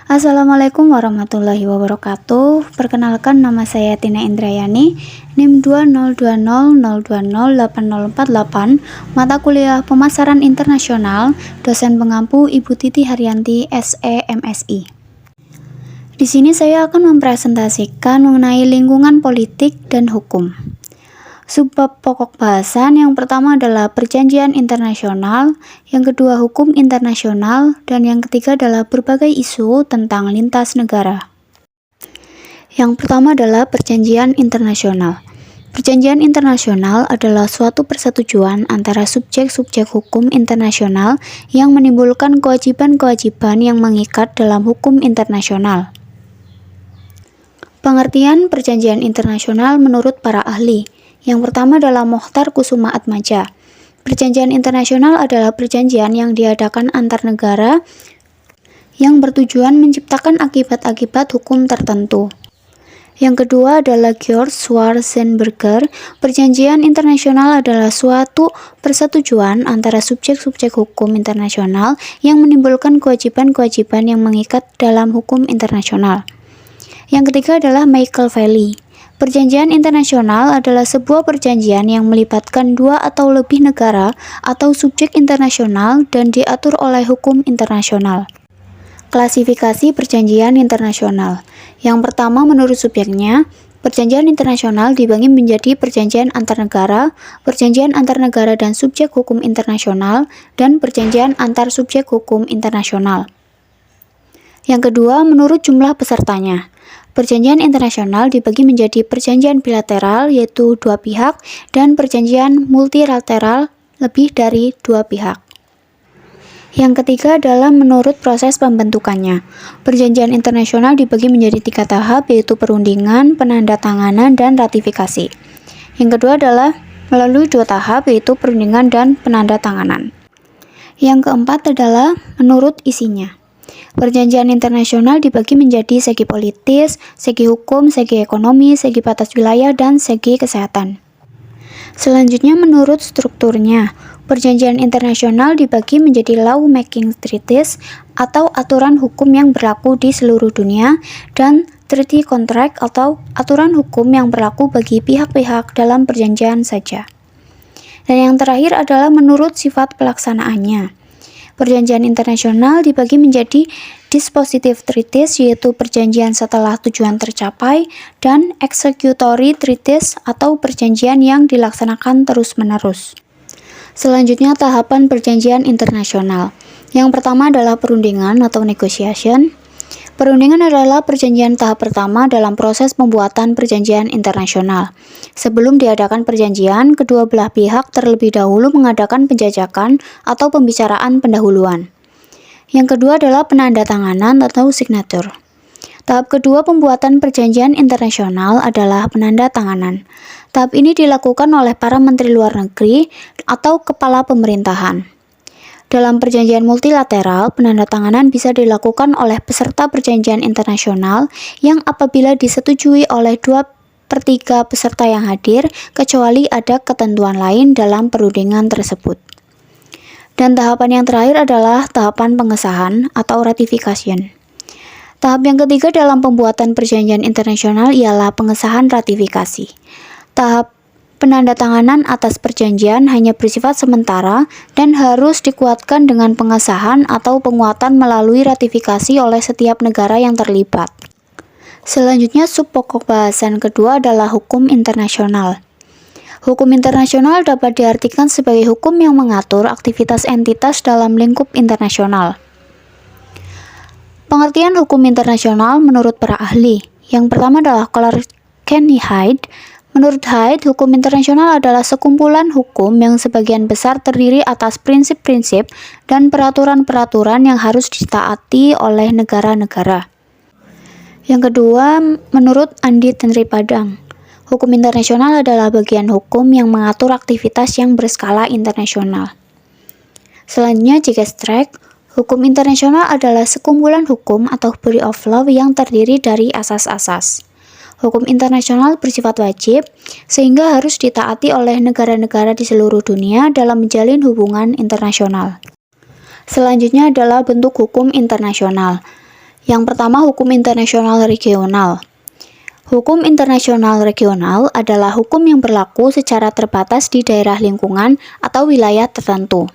Assalamualaikum warahmatullahi wabarakatuh. Perkenalkan, nama saya Tina Indrayani, NIM 20200208048, mata kuliah Pemasaran Internasional, dosen pengampu Ibu Titi Haryanti, SE MSI. Di sini saya akan mempresentasikan mengenai lingkungan politik dan hukum. Subbab pokok bahasan yang pertama adalah perjanjian internasional, yang kedua hukum internasional, dan yang ketiga adalah berbagai isu tentang lintas negara. Yang pertama adalah perjanjian internasional. Perjanjian internasional adalah suatu persetujuan antara subjek-subjek hukum internasional yang menimbulkan kewajiban-kewajiban yang mengikat dalam hukum internasional. Pengertian perjanjian internasional menurut para ahli. Yang pertama adalah Mokhtar Kusumaatmadja. Perjanjian internasional adalah perjanjian yang diadakan antar negara yang bertujuan menciptakan akibat-akibat hukum tertentu. Yang kedua adalah George Schwarzenberger. Perjanjian internasional adalah suatu persetujuan antara subjek-subjek hukum internasional yang menimbulkan kewajiban-kewajiban yang mengikat dalam hukum internasional. Yang ketiga adalah Michael Valley. Perjanjian internasional adalah sebuah perjanjian yang melibatkan dua atau lebih negara atau subjek internasional dan diatur oleh hukum internasional. Klasifikasi perjanjian internasional. Yang pertama, menurut subjeknya, perjanjian internasional dibagi menjadi perjanjian antar negara dan subjek hukum internasional, dan perjanjian antar subjek hukum internasional. Yang kedua, menurut jumlah pesertanya. Perjanjian internasional dibagi menjadi perjanjian bilateral, yaitu dua pihak, dan perjanjian multilateral, lebih dari dua pihak. Yang ketiga adalah menurut proses pembentukannya. Perjanjian internasional dibagi menjadi 3 tahap, yaitu perundingan, penandatanganan, dan ratifikasi. Yang kedua adalah melalui 2 tahap, yaitu perundingan dan penandatanganan. Yang keempat adalah menurut isinya. Perjanjian internasional dibagi menjadi segi politis, segi hukum, segi ekonomi, segi batas wilayah, dan segi kesehatan. Selanjutnya, menurut strukturnya, perjanjian internasional dibagi menjadi law-making treaties atau aturan hukum yang berlaku di seluruh dunia, dan treaty contract atau aturan hukum yang berlaku bagi pihak-pihak dalam perjanjian saja. Dan yang terakhir adalah menurut sifat pelaksanaannya. Perjanjian internasional dibagi menjadi dispositive treaties, yaitu perjanjian setelah tujuan tercapai, dan executory treaties atau perjanjian yang dilaksanakan terus-menerus. Selanjutnya, tahapan perjanjian internasional. Yang pertama adalah perundingan atau negotiation. Perundingan adalah perjanjian tahap pertama dalam proses pembuatan perjanjian internasional. Sebelum diadakan perjanjian, kedua belah pihak terlebih dahulu mengadakan penjajakan atau pembicaraan pendahuluan. Yang kedua adalah penandatanganan atau signature. Tahap kedua pembuatan perjanjian internasional adalah penandatanganan. Tahap ini dilakukan oleh para menteri luar negeri atau kepala pemerintahan. Dalam perjanjian multilateral, penandatanganan bisa dilakukan oleh peserta perjanjian internasional yang apabila disetujui oleh 2/3 peserta yang hadir, kecuali ada ketentuan lain dalam perundingan tersebut. Dan tahapan yang terakhir adalah tahapan pengesahan atau ratification. Tahap yang ketiga dalam pembuatan perjanjian internasional ialah pengesahan ratifikasi. Tahap penandatanganan atas perjanjian hanya bersifat sementara dan harus dikuatkan dengan pengesahan atau penguatan melalui ratifikasi oleh setiap negara yang terlibat. Selanjutnya, sub pokok bahasan kedua adalah hukum internasional. Hukum internasional dapat diartikan sebagai hukum yang mengatur aktivitas entitas dalam lingkup internasional. Pengertian hukum internasional menurut para ahli. Yang pertama adalah Kenny Hyde. Menurut Hyde, hukum internasional adalah sekumpulan hukum yang sebagian besar terdiri atas prinsip-prinsip dan peraturan-peraturan yang harus ditaati oleh negara-negara. Yang kedua, menurut Andi Tenri Padang, hukum internasional adalah bagian hukum yang mengatur aktivitas yang berskala internasional. Selanjutnya, J.K. Streck, hukum internasional adalah sekumpulan hukum atau body of law yang terdiri dari asas-asas. Hukum internasional bersifat wajib, sehingga harus ditaati oleh negara-negara di seluruh dunia dalam menjalin hubungan internasional. Selanjutnya adalah bentuk hukum internasional. Yang pertama, hukum internasional regional. Hukum internasional regional adalah hukum yang berlaku secara terbatas di daerah lingkungan atau wilayah tertentu.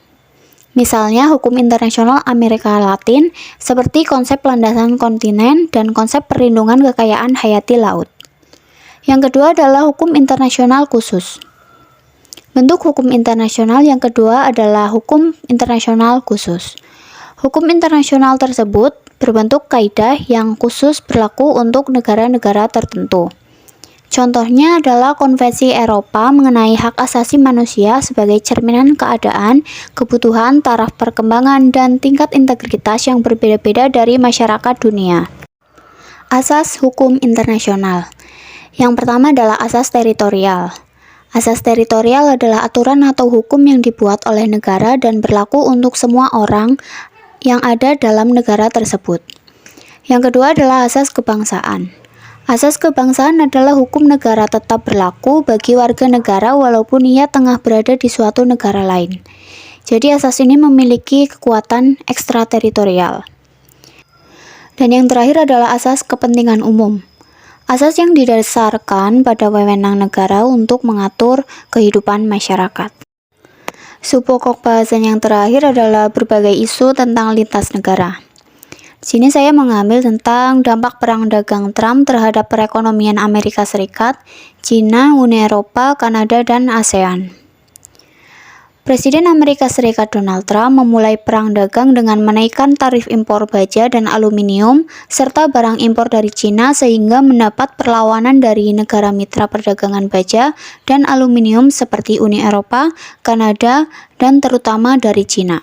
Misalnya, hukum internasional Amerika Latin seperti konsep landasan kontinen dan konsep perlindungan kekayaan hayati laut. Yang kedua adalah hukum internasional khusus. Bentuk hukum internasional yang kedua adalah hukum internasional khusus. Hukum internasional tersebut berbentuk kaidah yang khusus berlaku untuk negara-negara tertentu. Contohnya adalah Konvensi Eropa mengenai hak asasi manusia sebagai cerminan keadaan, kebutuhan, taraf perkembangan, dan tingkat integritas yang berbeda-beda dari masyarakat dunia. Asas hukum internasional. Yang pertama adalah asas teritorial. Asas teritorial adalah aturan atau hukum yang dibuat oleh negara dan berlaku untuk semua orang yang ada dalam negara tersebut. Yang kedua adalah asas kebangsaan. Asas kebangsaan adalah hukum negara tetap berlaku bagi warga negara walaupun ia tengah berada di suatu negara lain. Jadi asas ini memiliki kekuatan ekstrateritorial. Dan yang terakhir adalah asas kepentingan umum. Asas yang didasarkan pada wewenang negara untuk mengatur kehidupan masyarakat. Subpokok bahasan yang terakhir adalah berbagai isu tentang lintas negara. Di sini saya mengambil tentang dampak perang dagang Trump terhadap perekonomian Amerika Serikat, China, Uni Eropa, Kanada, dan ASEAN. Presiden Amerika Serikat Donald Trump memulai perang dagang dengan menaikkan tarif impor baja dan aluminium serta barang impor dari China sehingga mendapat perlawanan dari negara mitra perdagangan baja dan aluminium seperti Uni Eropa, Kanada, dan terutama dari China.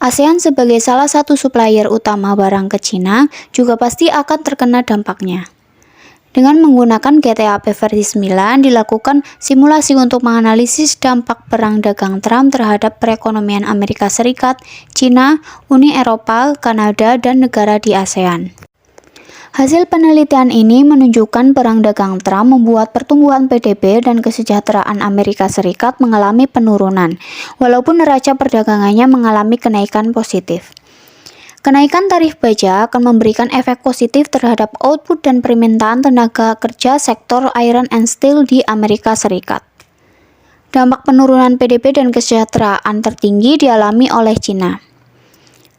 ASEAN sebagai salah satu supplier utama barang ke China juga pasti akan terkena dampaknya. Dengan menggunakan GTAP versi 9, dilakukan simulasi untuk menganalisis dampak perang dagang Trump terhadap perekonomian Amerika Serikat, China, Uni Eropa, Kanada, dan negara di ASEAN. Hasil penelitian ini menunjukkan perang dagang Trump membuat pertumbuhan PDB dan kesejahteraan Amerika Serikat mengalami penurunan, walaupun neraca perdagangannya mengalami kenaikan positif. Kenaikan tarif baja akan memberikan efek positif terhadap output dan permintaan tenaga kerja sektor iron and steel di Amerika Serikat. Dampak penurunan PDB dan kesejahteraan tertinggi dialami oleh China.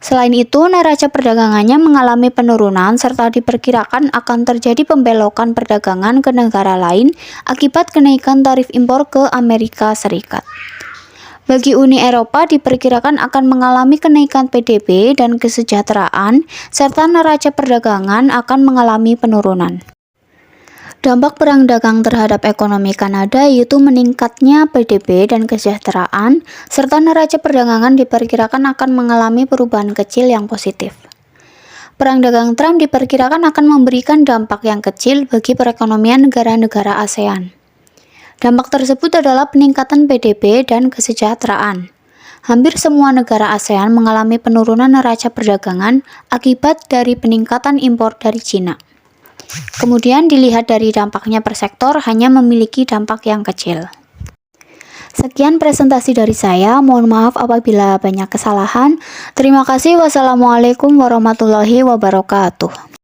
Selain itu, neraca perdagangannya mengalami penurunan serta diperkirakan akan terjadi pembelokan perdagangan ke negara lain akibat kenaikan tarif impor ke Amerika Serikat. Bagi Uni Eropa diperkirakan akan mengalami kenaikan PDB dan kesejahteraan, serta neraca perdagangan akan mengalami penurunan. Dampak perang dagang terhadap ekonomi Kanada yaitu meningkatnya PDB dan kesejahteraan, serta neraca perdagangan diperkirakan akan mengalami perubahan kecil yang positif. Perang dagang Trump diperkirakan akan memberikan dampak yang kecil bagi perekonomian negara-negara ASEAN. Dampak tersebut adalah peningkatan PDB dan kesejahteraan. Hampir semua negara ASEAN mengalami penurunan neraca perdagangan akibat dari peningkatan impor dari China. Kemudian dilihat dari dampaknya per sektor hanya memiliki dampak yang kecil. Sekian presentasi dari saya, mohon maaf apabila banyak kesalahan. Terima kasih, wassalamualaikum warahmatullahi wabarakatuh.